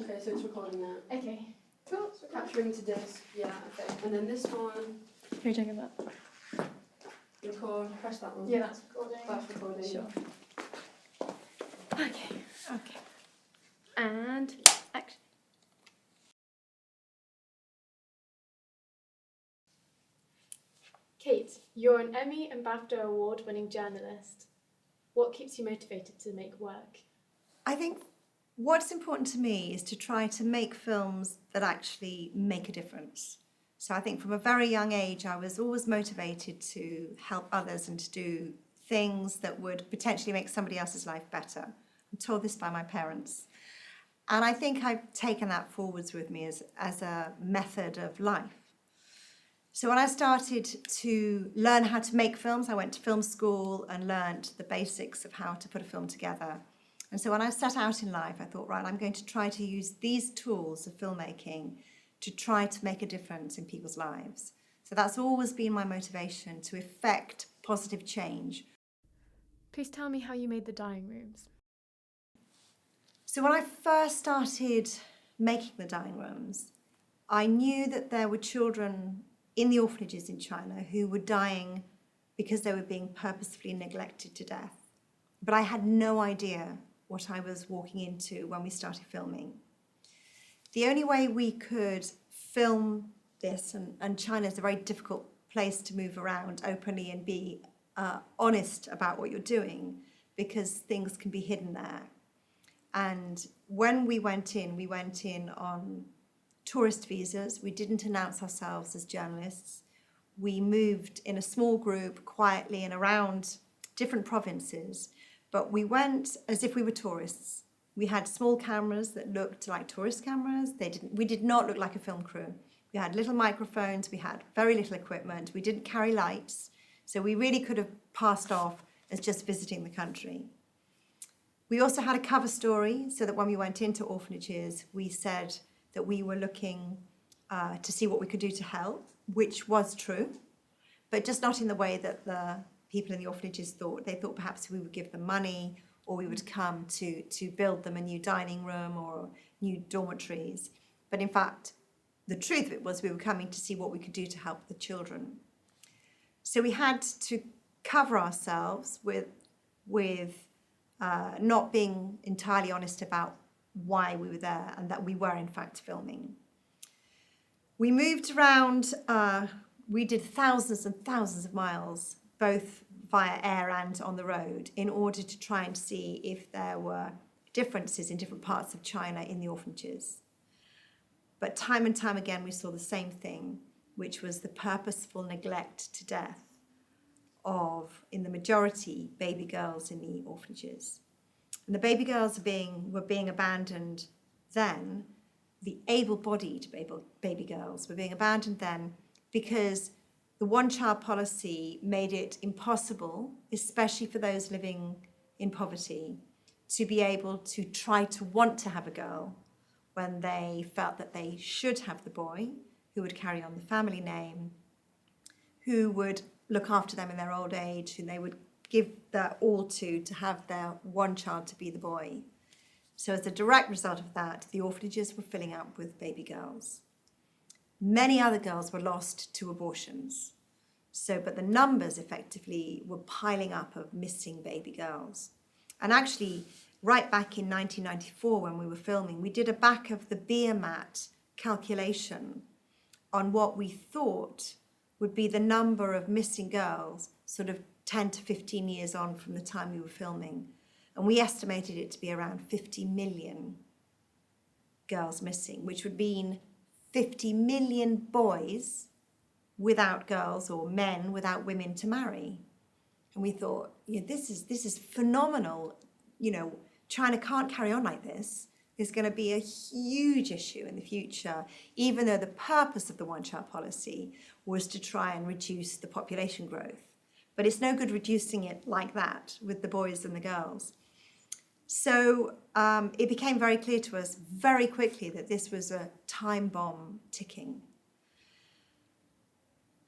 Okay, so it's recording now. Okay. Cool. Capturing to disc. Yeah, okay. And then this one. Who are you talking about? Record. Press that one. Yeah, that's recording. That's recording. Sure. Okay. Okay. And action. Kate, you're an Emmy and BAFTA award-winning journalist. What keeps you motivated to make work? I think what's important to me is to try to make films that actually make a difference. So I think from a very young age, I was always motivated to help others and to do things that would potentially make somebody else's life better. I'm told this by my parents. And I think I've taken that forwards with me as a method of life. So when I started to learn how to make films, I went to film school and learned the basics of how to put a film together. And so when I set out in life, I thought, right, I'm going to try to use these tools of filmmaking to try to make a difference in people's lives. So that's always been my motivation, to effect positive change. Please tell me how you made the dining rooms. So when I first started making the dining rooms, I knew that there were children in the orphanages in China who were dying because they were being purposefully neglected to death. But I had no idea what I was walking into when we started filming. The only way we could film this, and China is a very difficult place to move around openly and be honest about what you're doing, because things can be hidden there. And when we went in on tourist visas. We didn't announce ourselves as journalists. We moved in a small group quietly and around different provinces, but we went as if we were tourists. We had small cameras that looked like tourist cameras. We did not look like a film crew. We had little microphones, we had very little equipment, we didn't carry lights, so we really could have passed off as just visiting the country. We also had a cover story so that when we went into orphanages, we said that we were looking to see what we could do to help, which was true, but just not in the way that the people in the orphanages thought. They thought perhaps we would give them money, or we would come to build them a new dining room or new dormitories. But in fact, the truth of it was we were coming to see what we could do to help the children. So we had to cover ourselves with not being entirely honest about why we were there and that we were in fact filming. We moved around, we did thousands and thousands of miles, both via air and on the road, in order to try and see if there were differences in different parts of China in the orphanages. But time and time again we saw the same thing, which was the purposeful neglect to death of, in the majority, baby girls in the orphanages. And the baby girls were being abandoned then, the able-bodied baby girls were being abandoned then because the one-child policy made it impossible, especially for those living in poverty, to be able to try to want to have a girl when they felt that they should have the boy, who would carry on the family name, who would look after them in their old age, who they would give their all to have their one child to be the boy. So as a direct result of that, the orphanages were filling up with baby girls. Many other girls were lost to abortions. But the numbers effectively were piling up of missing baby girls. And actually, right back in 1994 when we were filming, we did a back of the beer mat calculation on what we thought would be the number of missing girls sort of 10 to 15 years on from the time we were filming. And we estimated it to be around 50 million girls missing, which would mean 50 million boys without girls, or men without women to marry. And we thought, this is phenomenal. China can't carry on like this. There's going to be a huge issue in the future, even though the purpose of the one-child policy was to try and reduce the population growth. But it's no good reducing it like that with the boys and the girls. So it became very clear to us very quickly that this was a time bomb ticking.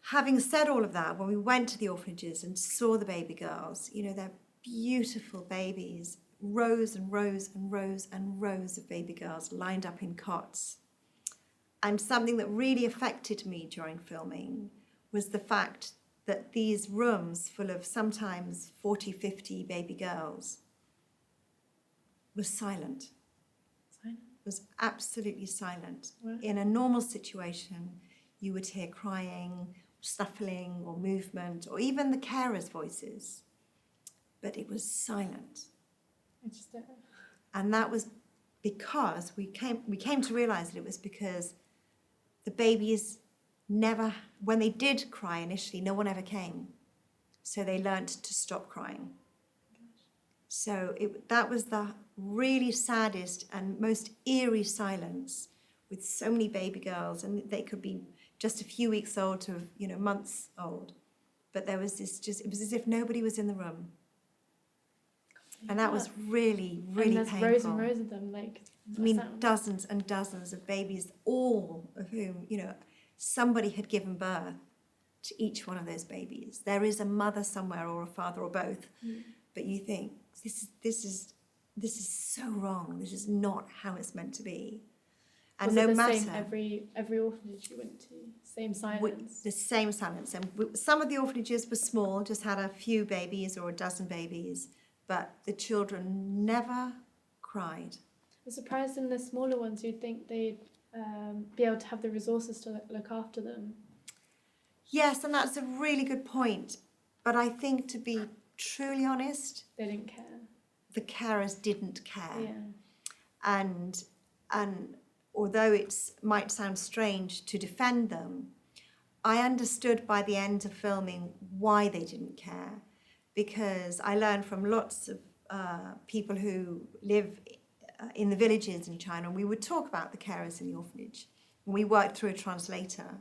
Having said all of that, when we went to the orphanages and saw the baby girls, they're beautiful babies, rows and rows and rows and rows of baby girls lined up in cots. And something that really affected me during filming was the fact that these rooms full of sometimes 40, 50 baby girls was silent. Silent? Was absolutely silent. Right. In a normal situation, you would hear crying, snuffling or movement, or even the carers' voices. But it was silent. I just don't. And that was because we came to realize that it was because the babies never, when they did cry initially, no one ever came. So they learnt to stop crying. So that was the really saddest and most eerie silence, with so many baby girls, and they could be just a few weeks old to, months old. But there was it was as if nobody was in the room. And that was really, really and there's painful. rows and rows of them, I mean, dozens and dozens of babies, all of whom, somebody had given birth to each one of those babies. There is a mother somewhere, or a father, or both. But you think, this is so wrong. This is not how it's meant to be. And was no it the matter same every orphanage you went to? Same silence. the same silence. And some of the orphanages were small, just had a few babies or a dozen babies, but the children never cried. I'm surprised in the smaller ones you'd think they'd be able to have the resources to look after them. Yes, and that's a really good point. But I think, to be truly honest, They didn't care. the carers didn't care. Yeah. And although it might sound strange to defend them, I understood by the end of filming why they didn't care, because I learned from lots of people who live in the villages in China, and we would talk about the carers in the orphanage, and we worked through a translator.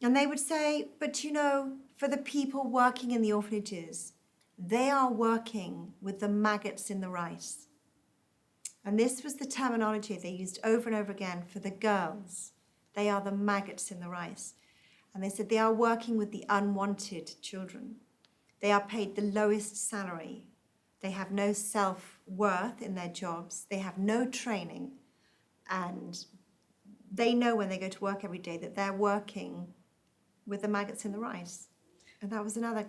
And they would say, but for the people working in the orphanages, they are working with the maggots in the rice. And this was the terminology they used over and over again for the girls. They are the maggots in the rice. And they said they are working with the unwanted children. They are paid the lowest salary. They have no self-worth in their jobs. They have no training. And they know when they go to work every day that they're working with the maggots in the rice. And that was another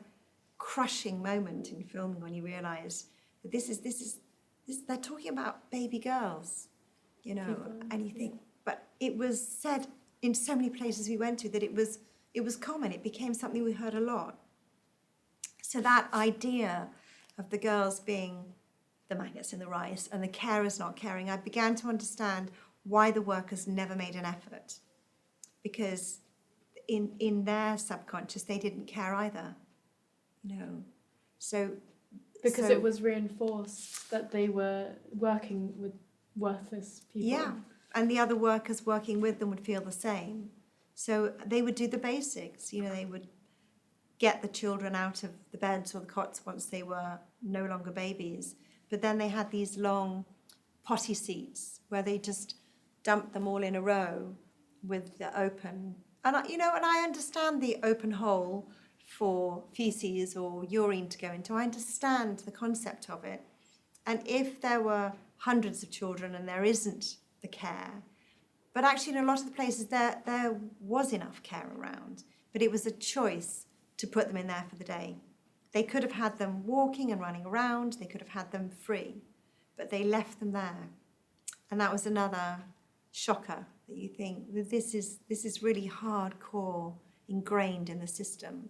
crushing moment in filming, when you realise that this is they're talking about baby girls, People, and you think, but it was said in so many places we went to that it was common. It became something we heard a lot. So that idea of the girls being the maggots in the rice and the carers not caring, I began to understand why the workers never made an effort, because in their subconscious they didn't care either, So Because it was reinforced that they were working with worthless people. Yeah, and the other workers working with them would feel the same. So they would do the basics. They would get the children out of the beds or the cots once they were no longer babies. But then they had these long potty seats where they just dumped them all in a row with the open. And I understand the open hole for feces or urine to go into. I understand the concept of it. And if there were hundreds of children and there isn't the care, but actually in a lot of the places there was enough care around, but it was a choice to put them in there for the day. They could have had them walking and running around, they could have had them free, but they left them there. And that was another shocker, that you think that this is really hardcore, ingrained in the system.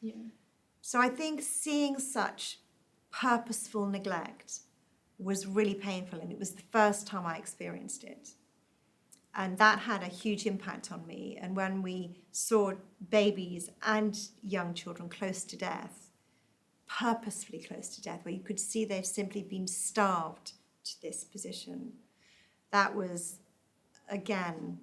Yeah. So I think seeing such purposeful neglect was really painful, and it was the first time I experienced it. And that had a huge impact on me. And when we saw babies and young children close to death, purposefully close to death, where you could see they'd simply been starved to this position, that was, again,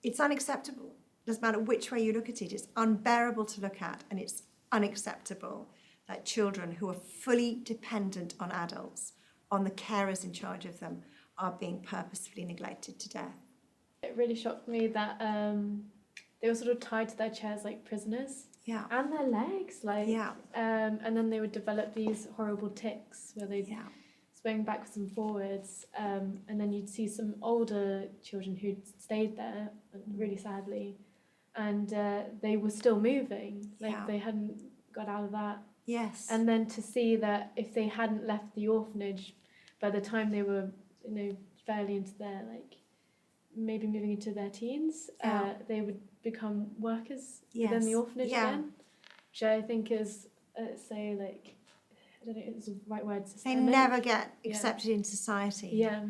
it's unacceptable. Doesn't matter which way you look at it, it's unbearable to look at, and it's unacceptable that children who are fully dependent on adults, on the carers in charge of them, are being purposefully neglected to death. It really shocked me that they were sort of tied to their chairs like prisoners. Yeah. And their legs, Yeah. and then they would develop these horrible tics where they'd swaying backwards and forwards, and then you'd see some older children who'd stayed there, really sadly, and they were still moving, like Yeah. they hadn't got out of that. Yes. And then to see that if they hadn't left the orphanage, by the time they were, fairly into their, like, maybe moving into their teens, Yeah. they would become workers within the Yes. orphanage Yeah. again, which I think is, say, like, I don't know if it's the right word, They systemic. never get Yeah. accepted into society. Yeah.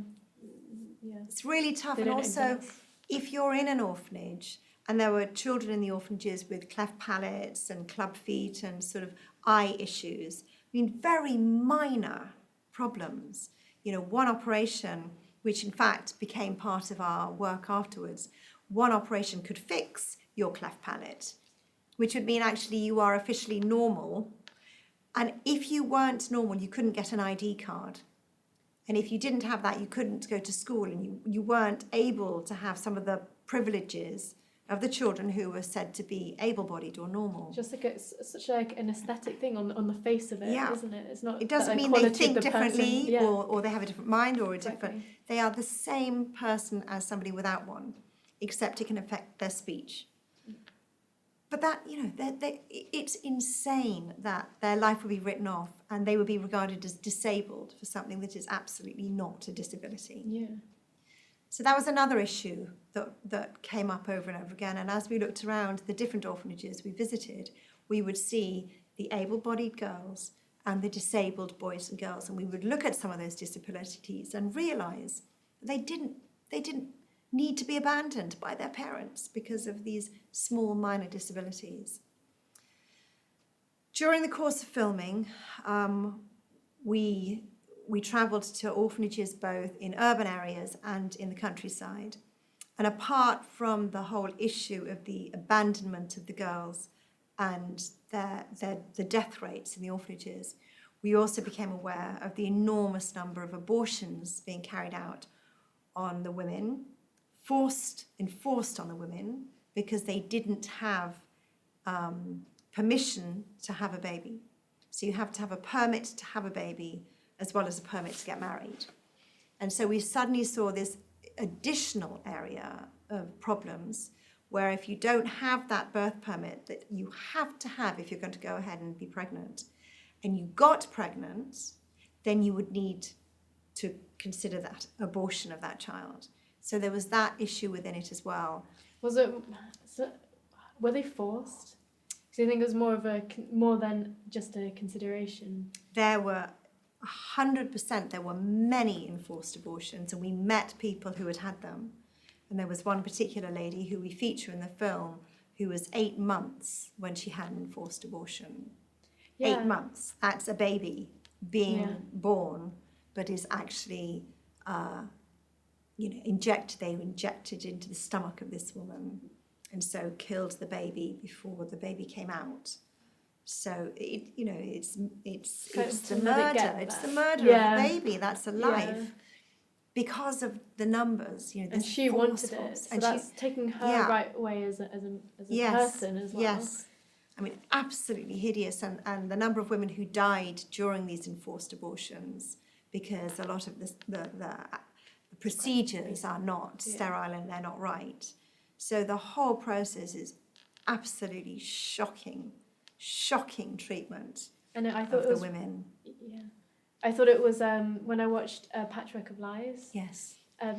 Yeah. It's really tough. They And don't also, invest. if you're in an orphanage and there were children in the orphanages with cleft palates and club feet and sort of eye issues, I mean, very minor problems. One operation, which in fact became part of our work afterwards, one operation could fix your cleft palate, which would mean actually you are officially normal. And if you weren't normal, you couldn't get an ID card. And if you didn't have that, you couldn't go to school, and you weren't able to have some of the privileges of the children who were said to be able-bodied or normal. Just like it's such like an aesthetic thing on the face of it, Yeah. isn't it? It's not. It doesn't that, like, mean they quality of think the differently person. Yeah. or they have a different mind or a different... Exactly. They are the same person as somebody without one, except it can affect their speech. But that, it's insane that their life would be written off and they would be regarded as disabled for something that is absolutely not a disability. Yeah. So that was another issue that came up over and over again. And as we looked around the different orphanages we visited, we would see the able-bodied girls and the disabled boys and girls. And we would look at some of those disabilities and realise they didn't need to be abandoned by their parents because of these small minor disabilities. During the course of filming, we travelled to orphanages both in urban areas and in the countryside. And apart from the whole issue of the abandonment of the girls and the death rates in the orphanages, we also became aware of the enormous number of abortions being carried out on the women, enforced on the women, because they didn't have permission to have a baby. So you have to have a permit to have a baby as well as a permit to get married. And so we suddenly saw this additional area of problems where if you don't have that birth permit that you have to have if you're going to go ahead and be pregnant, and you got pregnant, then you would need to consider that abortion of that child. So there was that issue within it as well. Were they forced? Because I think it was more than just a consideration. There were 100%, there were many enforced abortions, and we met people who had had them. And there was one particular lady who we feature in the film who was 8 months when she had an enforced abortion. Yeah. 8 months, that's a baby being born, but is actually, they were injected into the stomach of this woman, and so killed the baby before the baby came out. So it's the murder. It's the murder of the baby. That's a life because of the numbers. And she wanted it, so and that's taking her right away as a person as well. Yes, I mean absolutely hideous, and the number of women who died during these enforced abortions because a lot of the procedures are not sterile and they're not right. So the whole process is absolutely shocking treatment of the women. Yeah, I thought it was when I watched Patchwork of Lies. Yes.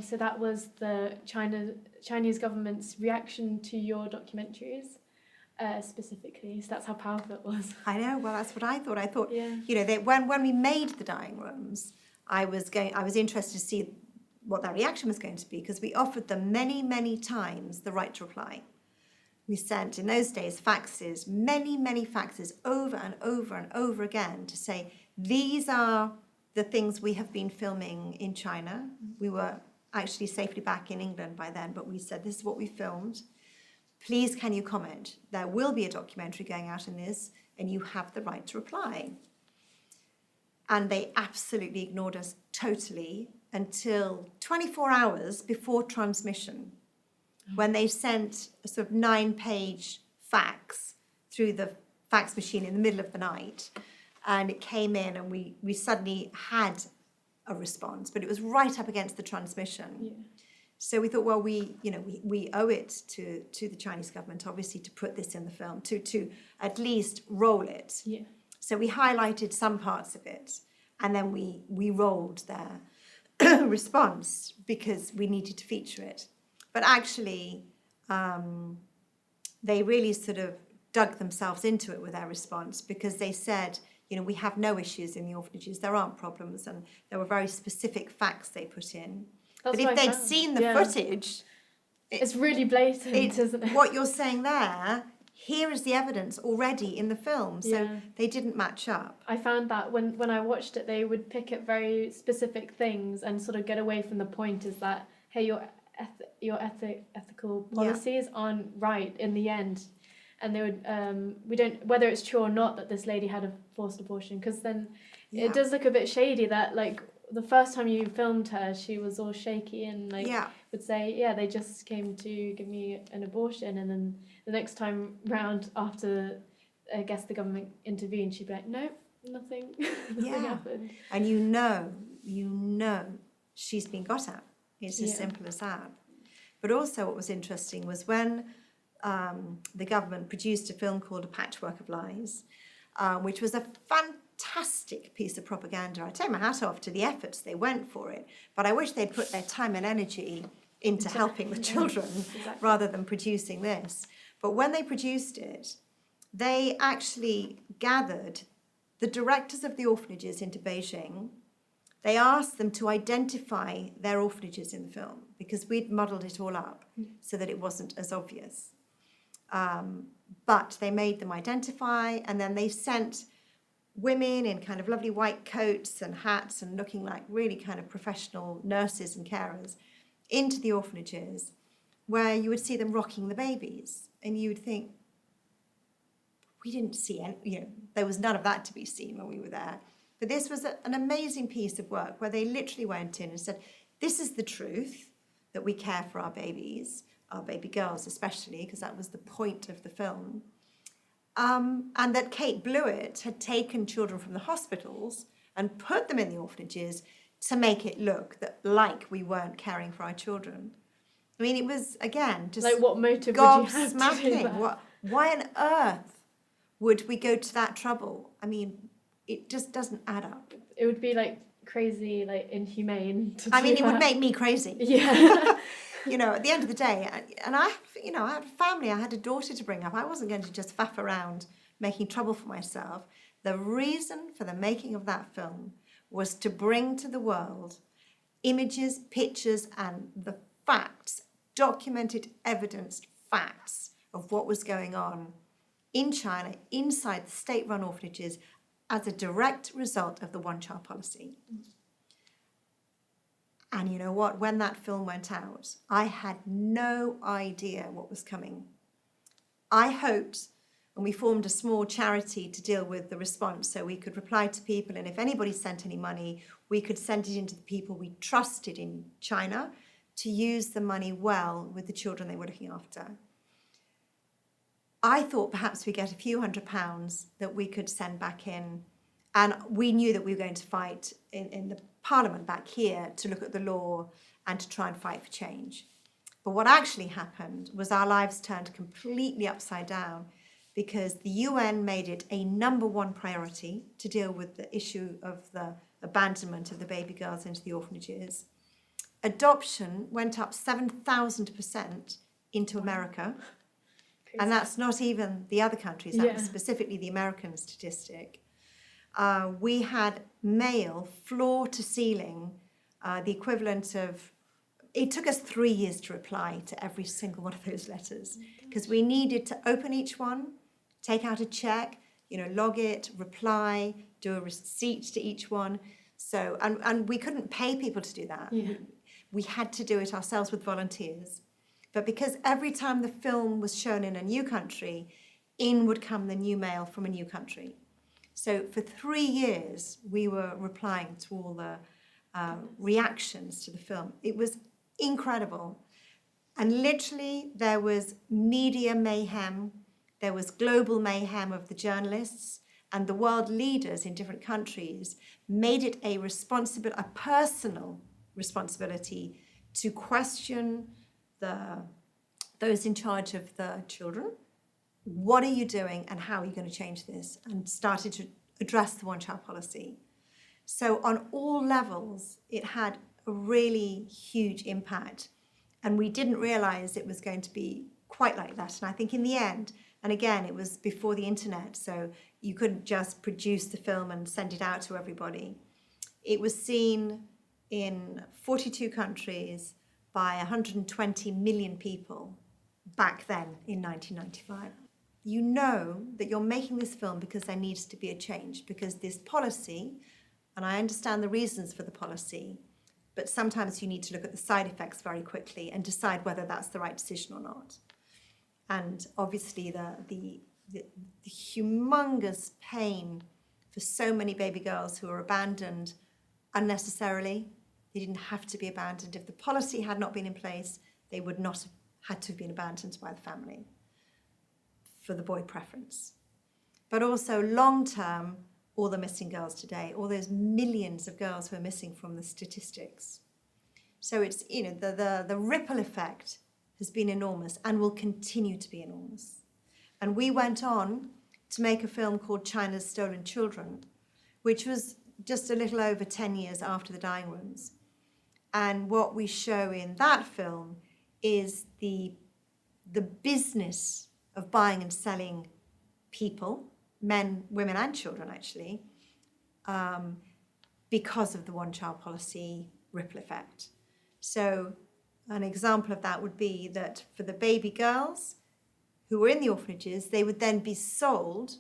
So that was the Chinese government's reaction to your documentaries, specifically. So that's how powerful it was. I know. Well, that's what I thought. I thought, when we made the dying rooms, I was interested to see what their reaction was going to be, because we offered them many, many times the right to reply. We sent, in those days, faxes, many, many faxes, over and over and over again to say, these are the things we have been filming in China. We were actually safely back in England by then, but we said, this is what we filmed. Please, can you comment? There will be a documentary going out on this, and you have the right to reply. And they absolutely ignored us totally until 24 hours before transmission, when they sent a sort of 9-page fax through the fax machine in the middle of the night. And it came in, and we suddenly had a response, but it was right up against the transmission. Yeah. So we thought, well, we owe it to the Chinese government, obviously, to put this in the film, to at least roll it. Yeah. So we highlighted some parts of it, and then we rolled their response because we needed to feature it. But actually, they really sort of dug themselves into it with their response, because they said, we have no issues in the orphanages, there aren't problems, and there were very specific facts they put in. That's But what if I they'd found. seen the Yeah. footage, It's really blatant, isn't it? what you're saying there, here is the evidence already in the film. So Yeah. they didn't match up. I found that when I watched it, they would pick at very specific things and sort of get away from the point. Is that, hey, your ethical policies aren't right in the end, and they would we don't, whether it's true or not that this lady had a forced abortion, because then it does look a bit shady that, like, the first time you filmed her, she was all shaky and would say, yeah, they just came to give me an abortion, and then the next time round, after I guess the government intervened, she'd be like, no, nothing, nothing happened. And she's been got at. It's as simple as that. But also what was interesting was when the government produced a film called A Patchwork of Lies, which was a fantastic piece of propaganda. I take my hat off to the efforts they went for it, but I wish they'd put their time and energy into helping the children rather than producing this. But when they produced it, they actually gathered the directors of the orphanages into Beijing. They asked them to identify their orphanages in the film, because we'd modelled it all up so that it wasn't as obvious. But they made them identify, and then they sent women in kind of lovely white coats and hats and looking like really kind of professional nurses and carers into the orphanages, where you would see them rocking the babies, and you would think, we didn't see any, there was none of that to be seen when we were there. But this was an amazing piece of work where they literally went in and said, this is the truth, that we care for our babies, our baby girls especially, because that was the point of the film. And that Kate Blewett had taken children from the hospitals and put them in the orphanages to make it look like we weren't caring for our children. I mean, it was, again, just like, what motive would you have to do that? Why on earth would we go to that trouble? I mean, it just doesn't add up. It would be like crazy, like inhumane to do it would that. make me crazy. Yeah. At the end of the day, and I had a family, I had a daughter to bring up. I wasn't going to just faff around making trouble for myself. The reason for the making of that film was to bring to the world images, pictures, and the facts, documented, evidenced facts of what was going on in China, inside the state-run orphanages, as a direct result of the one-child policy. And you know what? When that film went out, I had no idea what was coming. I hoped, and we formed a small charity to deal with the response, so we could reply to people, and if anybody sent any money, we could send it into the people we trusted in China to use the money well with the children they were looking after. I thought perhaps we get a few £100 that we could send back in, and we knew that we were going to fight in the Parliament back here to look at the law and to try and fight for change. But what actually happened was our lives turned completely upside down, because the UN made it a number one priority to deal with the issue of the abandonment of the baby girls into the orphanages. Adoption went up 7,000% into America. Crazy. And that's not even the other countries, that was specifically the American statistic. We had mail, floor to ceiling, the equivalent of, it took us 3 years to reply to every single one of those letters, because we needed to open each one, take out a check, log it, reply, do a receipt to each one. So, and we couldn't pay people to do that. Yeah. We had to do it ourselves with volunteers. But because every time the film was shown in a new country, in would come the new mail from a new country. So for 3 years, we were replying to all the reactions to the film. It was incredible. And literally, there was media mayhem. There was global mayhem of the journalists. and the world leaders in different countries made it a personal responsibility to question those in charge of the children. What are you doing and how are you going to change this? And started to address the one-child policy. So on all levels, it had a really huge impact. And we didn't realize it was going to be quite like that. And I think in the end, and again, it was before the internet, so you couldn't just produce the film and send it out to everybody. It was seen in 42 countries by 120 million people back then in 1995. You know that you're making this film because there needs to be a change, because this policy, and I understand the reasons for the policy, but sometimes you need to look at the side effects very quickly and decide whether that's the right decision or not. And obviously the humongous pain for so many baby girls who are abandoned unnecessarily. They didn't have to be abandoned. If the policy had not been in place, they would not have had to have been abandoned by the family for the boy preference. But also long term, all the missing girls today, all those millions of girls who are missing from the statistics. So it's, you know, the ripple effect has been enormous and will continue to be enormous. And we went on to make a film called China's Stolen Children, which was just a little over 10 years after the dying rooms. And what we show in that film is the business of buying and selling people, men, women and children actually, because of the one-child policy ripple effect. So an example of that would be that for the baby girls who were in the orphanages, they would then be sold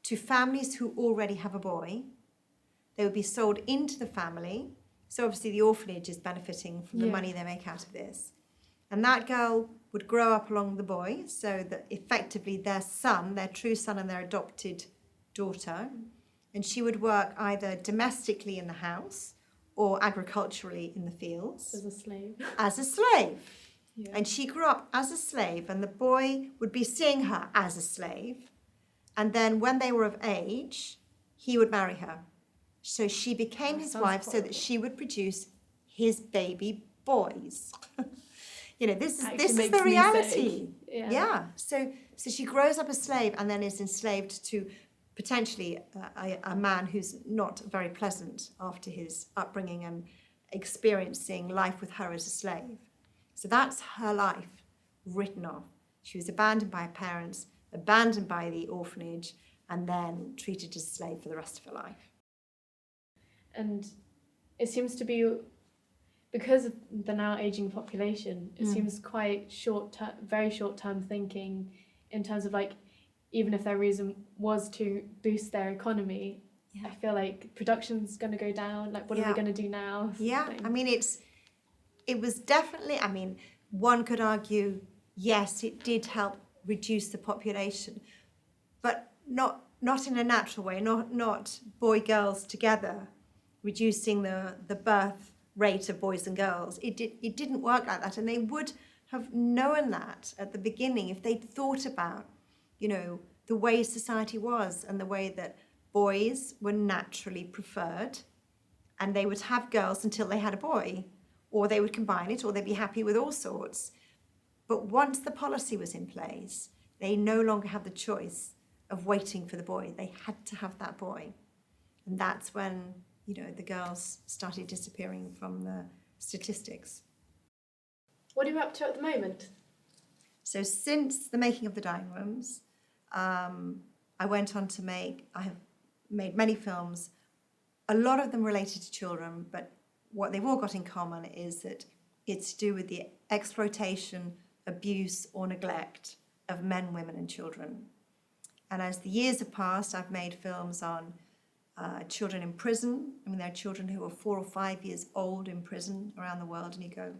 to families who already have a boy. They would be sold into the family. So obviously the orphanage is benefiting from the money they make out of this. And that girl would grow up along the boy, so that effectively their son, their true son and their adopted daughter, and she would work either domestically in the house or agriculturally in the fields. As a slave. As a slave. Yeah. And she grew up as a slave, and the boy would be seeing her as a slave. And then when they were of age, he would marry her. So she became his wife so that she would produce his baby boys. You know, this is the reality. Yeah. So she grows up a slave and then is enslaved to potentially a man who's not very pleasant after his upbringing and experiencing life with her as a slave. So that's her life written off. She was abandoned by her parents, abandoned by the orphanage, and then treated as a slave for the rest of her life. And it seems to be, because of the now aging population, it seems quite very short-term thinking in terms of, like, even if their reason was to boost their economy, I feel like production's going to go down. Like, what are we going to do now? Yeah, I mean, it was definitely, I mean, one could argue, yes, it did help reduce the population, but not in a natural way, not boy-girls together, reducing the birth rate of boys and girls. It didn't work like that, and they would have known that at the beginning if they'd thought about, you know, the way society was and the way that boys were naturally preferred, and they would have girls until they had a boy, or they would combine it, or they'd be happy with all sorts. But once the policy was in place, they no longer had the choice of waiting for the boy. They had to have that boy. And that's when, you know, the girls started disappearing from the statistics. What are you up to at the moment? So since the making of The Dying Rooms, I have made many films, a lot of them related to children, but what they've all got in common is that it's to do with the exploitation, abuse or neglect of men, women and children. And as the years have passed, I've made films on children in prison. I mean, there are children who are 4 or 5 years old in prison around the world, and you go,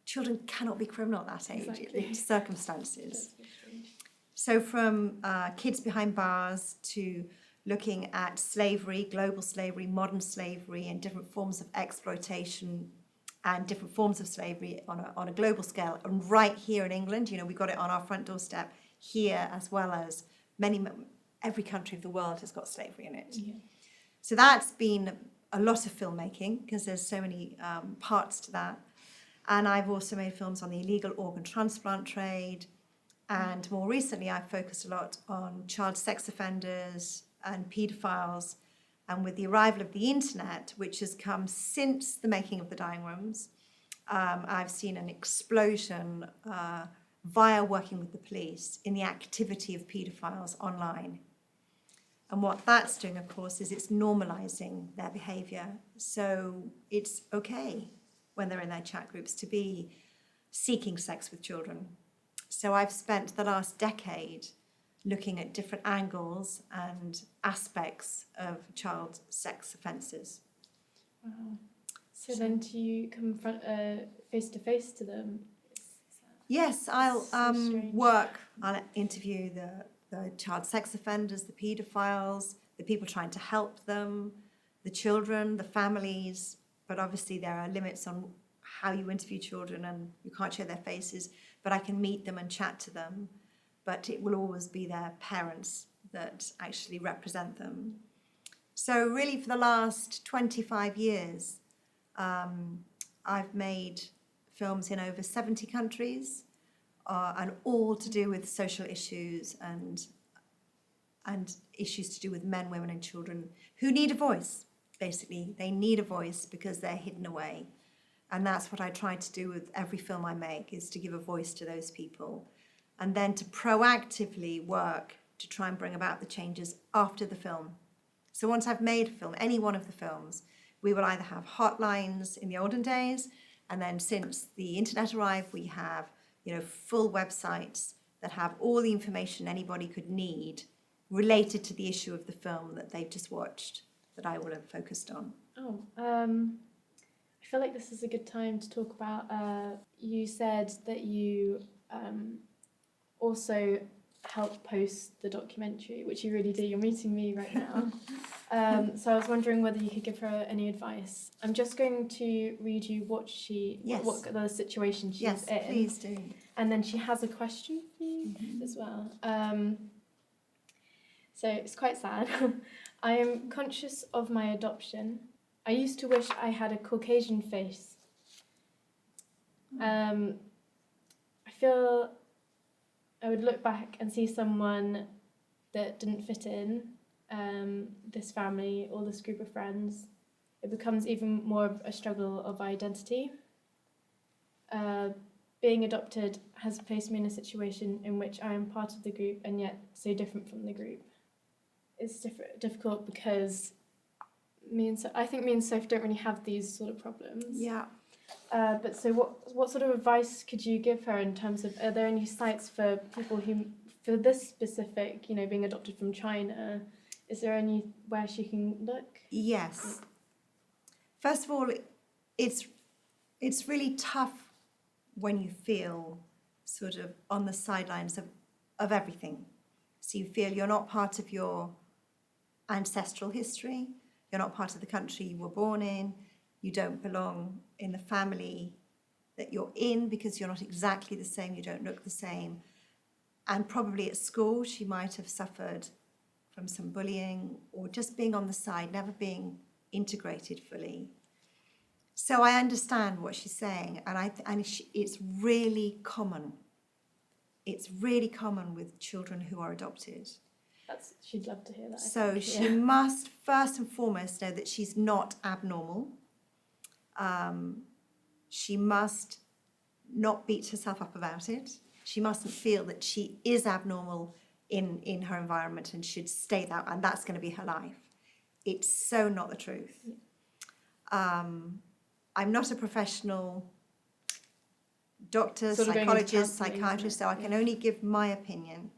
children cannot be criminal at that age. Exactly. It's circumstances. So from kids behind bars to looking at slavery, global slavery, modern slavery, and different forms of exploitation and different forms of slavery on a global scale. And right here in England, you know, we got it on our front doorstep here, as well as many every country of the world has got slavery in it. Yeah. So that's been a lot of filmmaking because there's so many parts to that. And I've also made films on the illegal organ transplant trade. And more recently, I've focused a lot on child sex offenders and paedophiles. And with the arrival of the internet, which has come since the making of the Dying Rooms, I've seen an explosion via working with the police in the activity of paedophiles online. And what that's doing, of course, is it's normalising their behaviour. So it's okay when they're in their chat groups to be seeking sex with children. So I've spent the last decade looking at different angles and aspects of child sex offences. Wow. So then do you confront face to face to them? Yes, I'll So strange. I'll interview the child sex offenders, the paedophiles, the people trying to help them, the children, the families. But obviously there are limits on how you interview children and you can't show their faces, but I can meet them and chat to them. But it will always be their parents that actually represent them. So really for the last 25 years, I've made films in over 70 countries, and all to do with social issues and issues to do with men, women and children who need a voice, basically. They need a voice because they're hidden away. And that's what I try to do with every film I make, is to give a voice to those people. And then to proactively work to try and bring about the changes after the film. So once I've made a film, any one of the films, we will either have hotlines in the olden days, and then since the internet arrived, we have, full websites that have all the information anybody could need related to the issue of the film that they've just watched, that I will have focused on. I feel like this is a good time to talk about, you said that you also help post the documentary, which you really do. You're meeting me right now. So I was wondering whether you could give her any advice. I'm just going to read you what the situation she's in. Yes, please do. And then she has a question for you as well. So it's quite sad. I am conscious of my adoption. I used to wish I had a Caucasian face. I feel I would look back and see someone that didn't fit in, this family or this group of friends. It becomes even more of a struggle of identity. Being adopted has placed me in a situation in which I am part of the group and yet so different from the group. It's difficult because I think me and Soph don't really have these sort of problems. Yeah. But so what sort of advice could you give her in terms of, are there any sites for people who, for this specific, being adopted from China, is there anywhere she can look? Yes. First of all, it's really tough when you feel sort of on the sidelines of everything. So you feel you're not part of your ancestral history, you're not part of the country you were born in, you don't belong in the family that you're in because you're not exactly the same, you don't look the same. And probably at school she might have suffered from some bullying or just being on the side, never being integrated fully. So I understand what she's saying, and it's really common. It's really common with children who are adopted. She'd love to hear that. So she must first and foremost know that she's not abnormal. She must not beat herself up about it. She mustn't feel that she is abnormal in her environment and should stay that, and that's going to be her life. It's so not the truth. I'm not a professional doctor, psychologist, psychiatrist, so I can only give my opinion,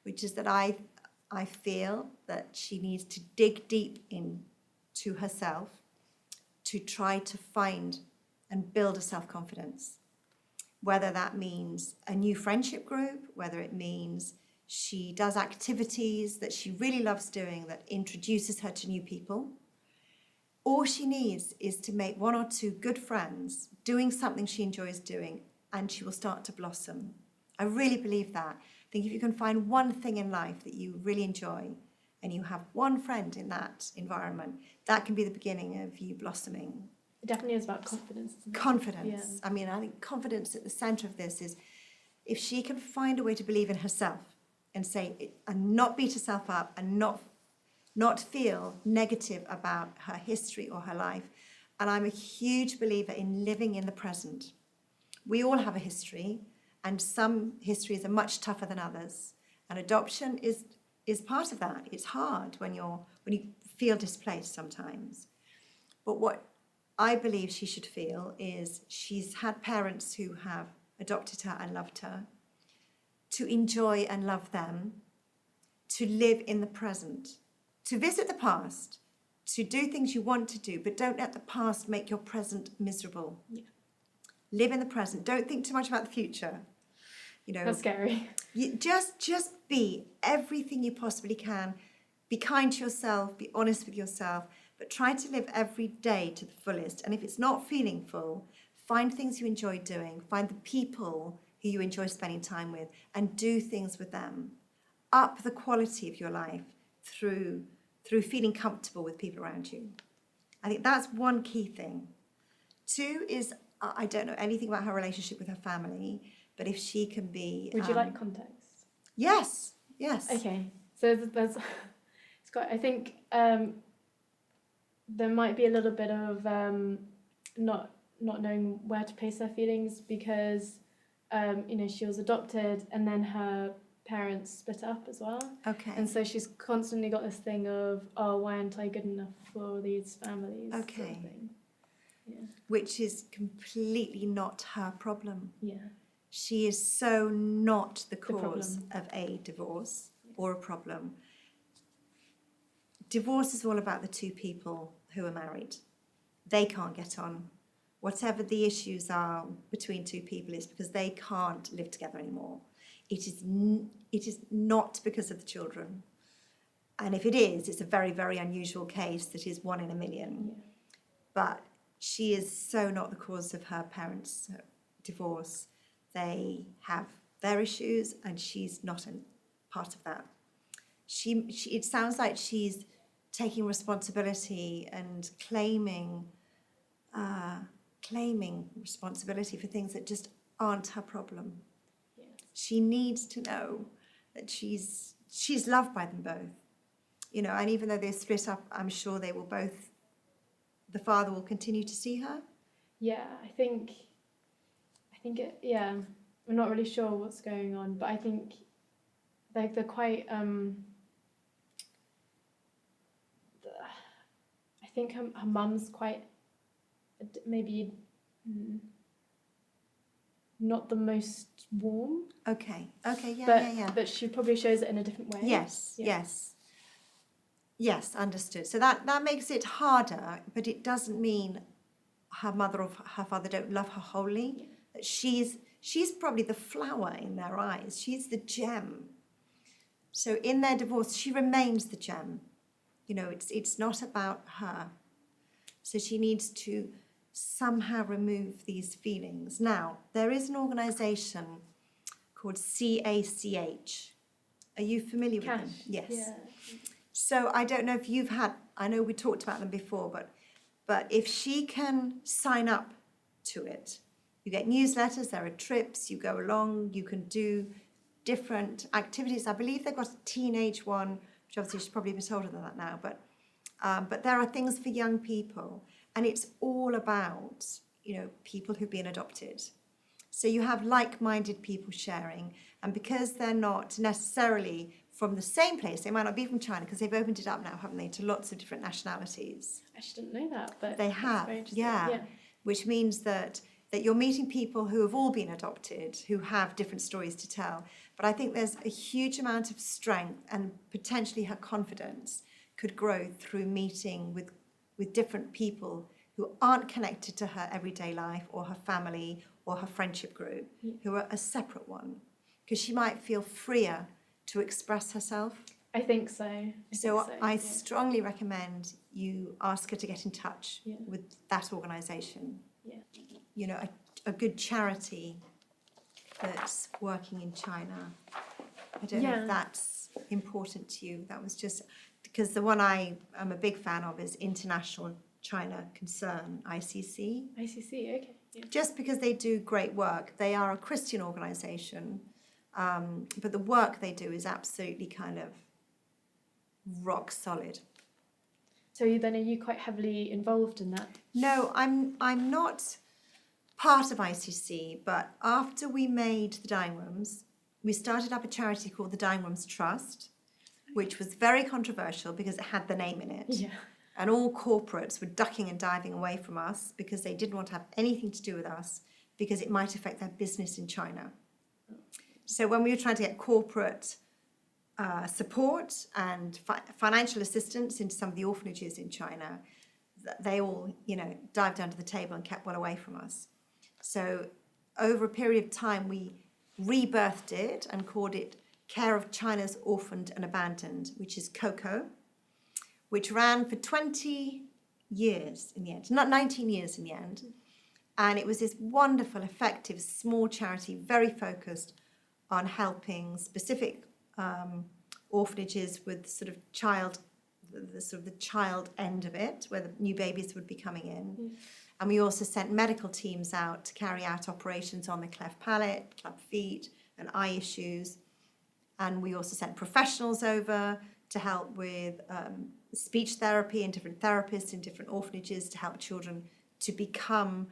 which is that I feel that she needs to dig deep into herself to try to find and build a self-confidence. Whether that means a new friendship group, whether it means she does activities that she really loves doing that introduces her to new people. All she needs is to make one or two good friends doing something she enjoys doing, and she will start to blossom. I really believe that. I think if you can find one thing in life that you really enjoy and you have one friend in that environment, that can be the beginning of you blossoming. It definitely is about confidence, isn't it? Confidence. Yeah. I mean, I think confidence at the centre of this is if she can find a way to believe in herself and say, and not beat herself up and not feel negative about her history or her life. And I'm a huge believer in living in the present. We all have a history, and some histories are much tougher than others. And adoption is part of that. It's hard when you feel displaced sometimes. But what I believe she should feel is she's had parents who have adopted her and loved her, to enjoy and love them, to live in the present, to visit the past, to do things you want to do, but don't let the past make your present miserable. Yeah. Live in the present. Don't think too much about the future. You know, That's scary. you just be everything you possibly can. Be kind to yourself, be honest with yourself, but try to live every day to the fullest. And if it's not feeling full, find things you enjoy doing, find the people who you enjoy spending time with, and do things with them. Up the quality of your life through feeling comfortable with people around you. I think that's one key thing. 2 is, I don't know anything about her relationship with her family, but if she can be... Would you like context? Yes. Okay, so there's, it's got, I think there might be a little bit of not knowing where to place her feelings because, she was adopted and then her parents split up as well. Okay. And so she's constantly got this thing of, oh, why aren't I good enough for these families? Okay. Sort of thing. Yeah. Which is completely not her problem. Yeah. She is so not the cause problem. of a divorce or a problem. Divorce is all about the 2 people who are married. They can't get on. Whatever the issues are between 2 people is because they can't live together anymore. It is not because of the children. And if it is, it's a very, very unusual case that is 1 in a million. Yeah. But she is so not the cause of her parents' divorce. They have their issues and she's not a part of that. It sounds like she's taking responsibility and claiming responsibility for things that just aren't her problem. Yes. She needs to know that she's loved by them both. And even though they're split up, I'm sure they will both, the father will continue to see her. Yeah, I think it, yeah, I'm not really sure what's going on, but I think they're quite, I think her mum's quite, maybe not the most warm. Okay, yeah. But she probably shows it in a different way. Yes, understood. So that makes it harder, but it doesn't mean her mother or her father don't love her wholly. Yeah. That she's probably the flower in their eyes. She's the gem. So in their divorce, she remains the gem. It's not about her. So she needs to somehow remove these feelings. Now, there is an organisation called CACH. Are you familiar with them? Yes. Yeah. So I don't know if you've had, I know we talked about them before, but if she can sign up to it, you get newsletters, there are trips, you go along, you can do different activities. I believe they've got a teenage one, which obviously she's probably a bit older than that now, but there are things for young people, and it's all about, people who've been adopted. So you have like-minded people sharing, and because they're not necessarily from the same place, they might not be from China, because they've opened it up now, haven't they, to lots of different nationalities. I didn't know that, but They that's have, very interesting. yeah. Which means that you're meeting people who have all been adopted, who have different stories to tell. But I think there's a huge amount of strength, and potentially her confidence could grow through meeting with different people who aren't connected to her everyday life or her family or her friendship group, who are a separate one. Because she might feel freer to express herself. I think so. I strongly recommend you ask her to get in touch with that organisation. Yeah. A good charity that's working in China. I don't know Yeah. if that's important to you. That was just because the one I am a big fan of is International China Concern, ICC. ICC, okay. Yeah. Just because they do great work. They are a Christian organisation, but the work they do is absolutely kind of rock solid. So then are you quite heavily involved in that? No, I'm not part of ICC, but after we made the dining rooms, we started up a charity called the Dining Rooms Trust, which was very controversial because it had the name in it. Yeah. And all corporates were ducking and diving away from us because they didn't want to have anything to do with us because it might affect their business in China. So when we were trying to get corporate support and financial assistance into some of the orphanages in China, they all, dived under the table and kept well away from us. So over a period of time, we rebirthed it and called it Care of China's Orphaned and Abandoned, which is COCO, which ran for 20 years in the end, not 19 years in the end. And it was this wonderful, effective, small charity, very focused on helping specific orphanages with sort of the child end of it, where the new babies would be coming in. Mm. And we also sent medical teams out to carry out operations on the cleft palate, club feet, and eye issues. And we also sent professionals over to help with speech therapy and different therapists in different orphanages to help children to become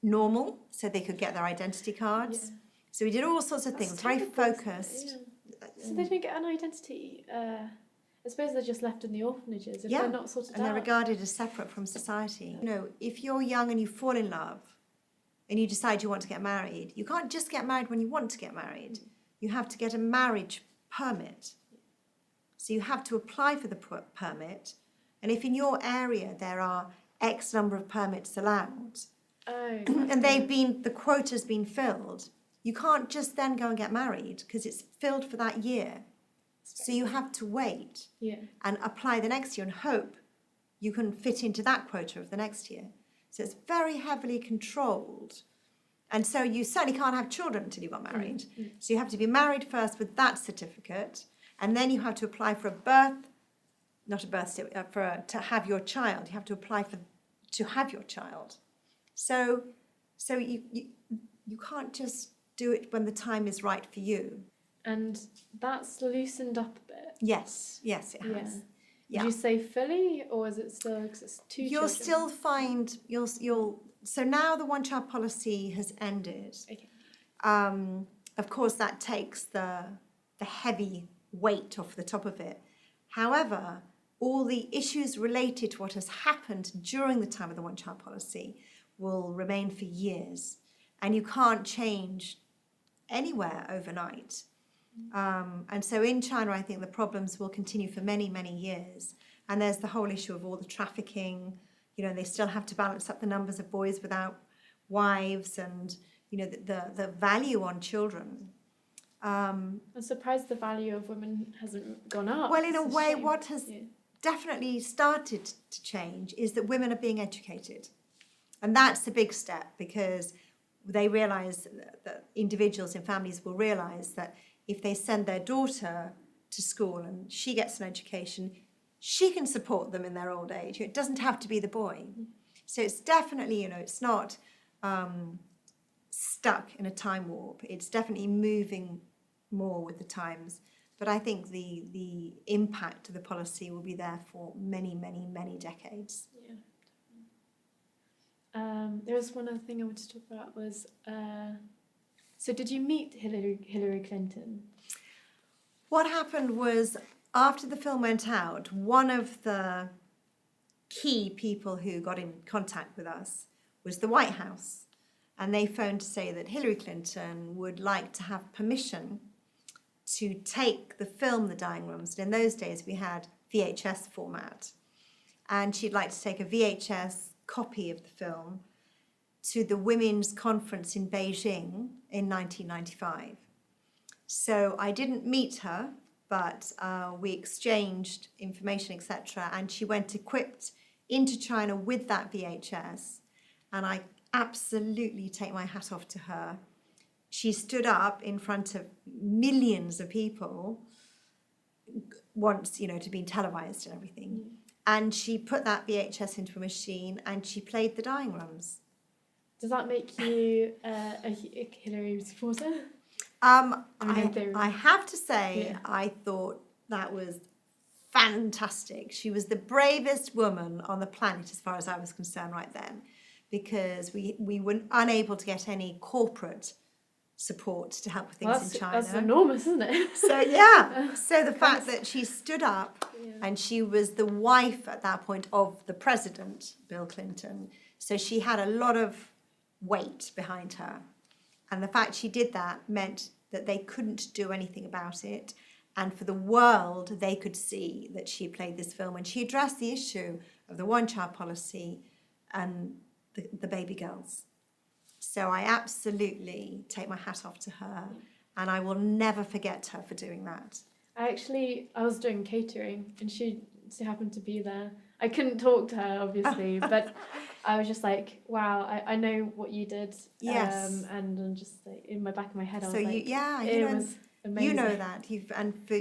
normal so they could get their identity cards. Yeah. So we did all sorts of That's things, very terrible, isn't it? focused. Yeah. So they don't get an identity. I suppose they're just left in the orphanages if Yeah, they're not sorted And they're out. regarded as separate from society. If you're young and you fall in love and you decide you want to get married, you can't just get married when you want to get married. You have to get a marriage permit. So you have to apply for the permit. And if in your area there are X number of permits allowed, and the quota's been filled, you can't just then go and get married because it's filled for that year. So you have to wait and apply the next year and hope you can fit into that quota of the next year. So it's very heavily controlled. And so you certainly can't have children until you got married. Mm. So you have to be married first with that certificate, and then you have to apply for to have your child. You have to apply to have your child. So you can't just do it when the time is right for you. And that's loosened up a bit. Yes, it has. Yeah. Yeah. Would you say fully, or is it still, because it's two You'll children? still find, so now the one-child policy has ended. Okay. Of course, that takes the heavy weight off the top of it. However, all the issues related to what has happened during the time of the one-child policy will remain for years. And you can't change anywhere overnight. And so in China, I think the problems will continue for many, many years. And there's the whole issue of all the trafficking. They still have to balance up the numbers of boys without wives and, the value on children. I'm surprised the value of women hasn't gone up. Well, in a It's way, shame. what has definitely started to change is that women are being educated. And that's a big step because they realise that individuals in families will realise that if they send their daughter to school and she gets an education, she can support them in their old age. It doesn't have to be the boy. So it's definitely, it's not stuck in a time warp. It's definitely moving more with the times. But I think the impact of the policy will be there for many, many, many decades. Yeah. There was one other thing I wanted to talk about was, so did you meet Hillary Clinton? What happened was, after the film went out, one of the key people who got in contact with us was the White House. And they phoned to say that Hillary Clinton would like to have permission to take the film The Dining Rooms. And in those days, we had VHS format. And she'd like to take a VHS copy of the film to the Women's Conference in Beijing in 1995. So I didn't meet her, but we exchanged information, etc. And she went equipped into China with that VHS. And I absolutely take my hat off to her she stood up in front of millions of people once, to be televised and everything. And she put that VHS into a machine and she played the dying rums. Does that make you a Hillary supporter? I have to say, Yeah. I thought that was fantastic. She was the bravest woman on the planet as far as I was concerned right then, because we were unable to get any corporate support to help with things in China. That's enormous, isn't it? So yeah, so the fact that she stood up Yeah. and she was the wife at that point of the president, Bill Clinton, so she had a lot of weight behind her. And the fact she did that meant that they couldn't do anything about it. And for the world, they could see that she played this film and she addressed the issue of the one-child policy and the baby girls. So I absolutely take my hat off to her, and I will never forget her for doing that. I was doing catering and she happened to be there. I couldn't talk to her, obviously, but I was just like, wow, I know what you did. Yes. And I'm just like, in my back of my head, I was So like, it was amazing. You know that, and for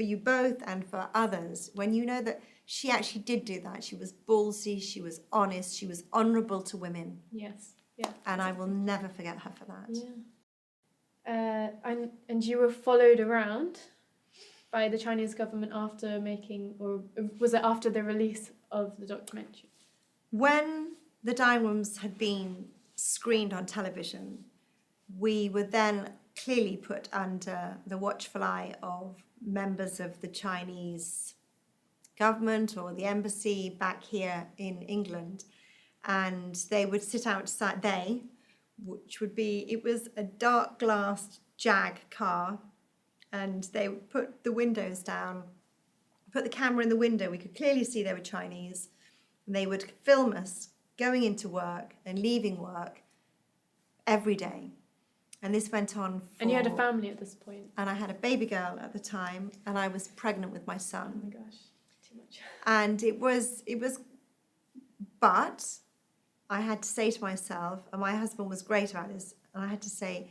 you both and for others, when you know that she actually did do that, she was ballsy, she was honest, she was honourable to women. Yes, yeah. And I will never forget her for that. Yeah. And you were followed around by the Chinese government after or was it after the release of the documentary? When the dying rooms had been screened on television, we were then clearly put under the watchful eye of members of the Chinese government or the embassy back here in England, and they would sit outside, it was a dark glass Jag car, and they would put the windows down, put the camera in the window, we could clearly see they were Chinese, and they would film us going into work and leaving work every day. And this went on for... And you had a family at this point? And I had a baby girl at the time, and I was pregnant with my son. Oh my gosh, too much. And it was, but I had to say to myself, and my husband was great about this, and I had to say,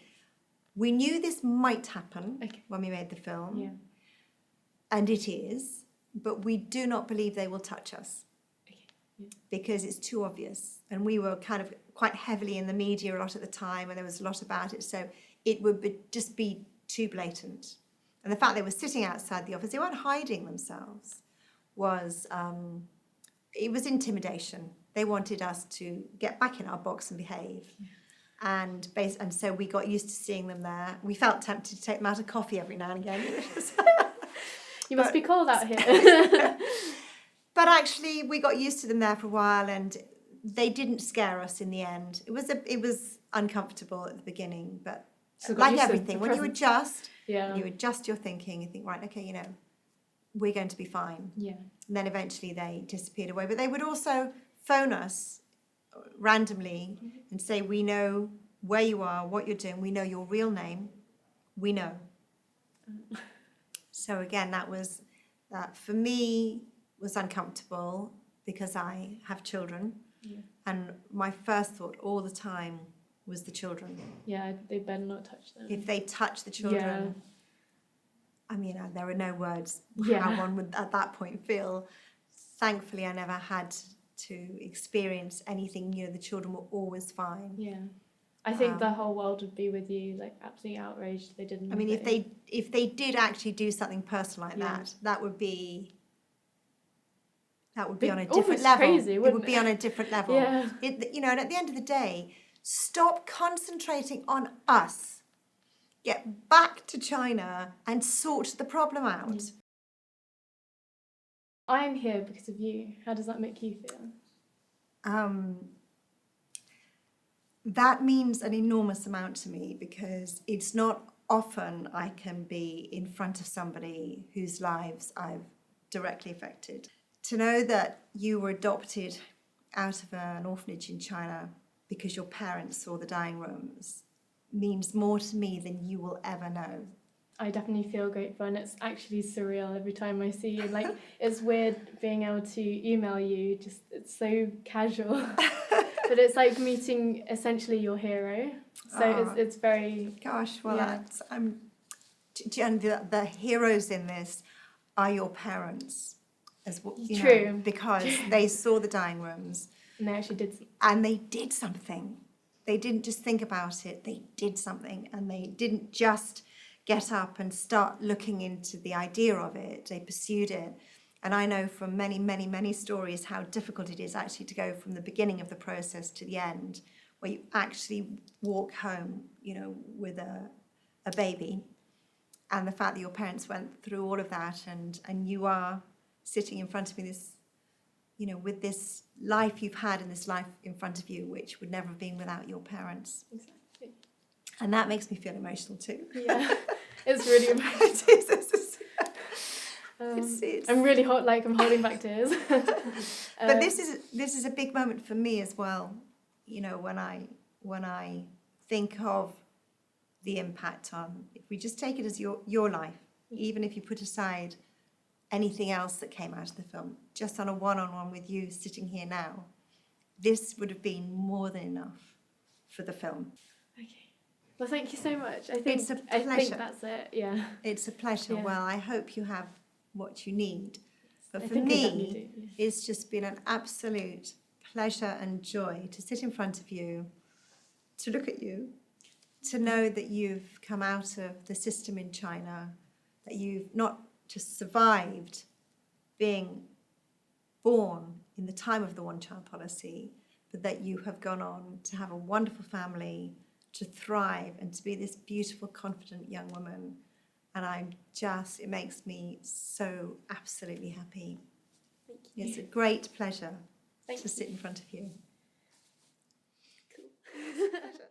we knew this might happen when we made the film. Yeah. And it is, but we do not believe they will touch us. Because it's too obvious. And we were kind of quite heavily in the media a lot at the time, and there was a lot about it, so it would just be too blatant. And the fact they were sitting outside the office, they weren't hiding themselves, it was intimidation. They wanted us to get back in our box and behave. And so we got used to seeing them there. We felt tempted to take them out of coffee every now and again. You must be cold out here. But actually, we got used to them there for a while, and they didn't scare us in the end. It was uncomfortable at the beginning, but So like everything, when you adjust, yeah. you adjust your thinking, you think, right, okay, we're going to be fine. Yeah. And then eventually they disappeared away. But they would also phone us randomly and say, we know where you are, what you're doing, we know your real name, we know. So again, that for me was uncomfortable because I have children. Yeah. And my first thought all the time was the children. Yeah, they better not touch them. If they touch the children, I mean, there are no words how one would at that point feel. Thankfully, I never had to experience anything. The children were always fine. Yeah. I think the whole world would be with you, like absolutely outraged they didn't. I mean, if they did actually do something personal like that, that would be on a different level. Crazy, it would be on a different level. Yeah. And at the end of the day, stop concentrating on us. Get back to China and sort the problem out. Yeah. I am here because of you. How does that make you feel? That means an enormous amount to me, because it's not often I can be in front of somebody whose lives I've directly affected. To know that you were adopted out of an orphanage in China because your parents saw the dying rooms means more to me than you will ever know. I definitely feel grateful, and it's actually surreal every time I see you. Like, it's weird being able to email you, it's so casual. But it's like meeting essentially your hero. So it's very... Gosh, well, Yeah. and the heroes in this are your parents, as well, you True. know, because they saw the dying rooms And they actually did... and they did something. They didn't just think about it, they did something, and they didn't just get up and start looking into the idea of it, they pursued it. And I know from many, many, many stories how difficult it is actually to go from the beginning of the process to the end, where you actually walk home, you know, with a baby. And the fact that your parents went through all of that, and you are sitting in front of me, this, you know, with this life you've had and this life in front of you, which would never have been without your parents. Exactly. And that makes me feel emotional too. Yeah, it's really emotional. It is. It's- I'm really I'm holding back tears. But this is a big moment for me as well. You know, when I think of the impact on, if we just take it as your life, even if you put aside anything else that came out of the film, just on a one-on-one with you sitting here now, this would have been more than enough for the film. Okay. Well, thank you so much. I It's a think pleasure. that's it. Yeah. It's a pleasure. Yeah. Well, I hope you have what you need. But I for think I definitely me, do, yeah. it's just been an absolute pleasure and joy to sit in front of you, to look at you, to know that you've come out of the system in China, that you've not just survived being born in the time of the one-child policy, but that you have gone on to have a wonderful family, to thrive and to be this beautiful, confident young woman. And it makes me so absolutely happy. Thank you. It's a great pleasure Thank to sit in front of you. you. Pleasure.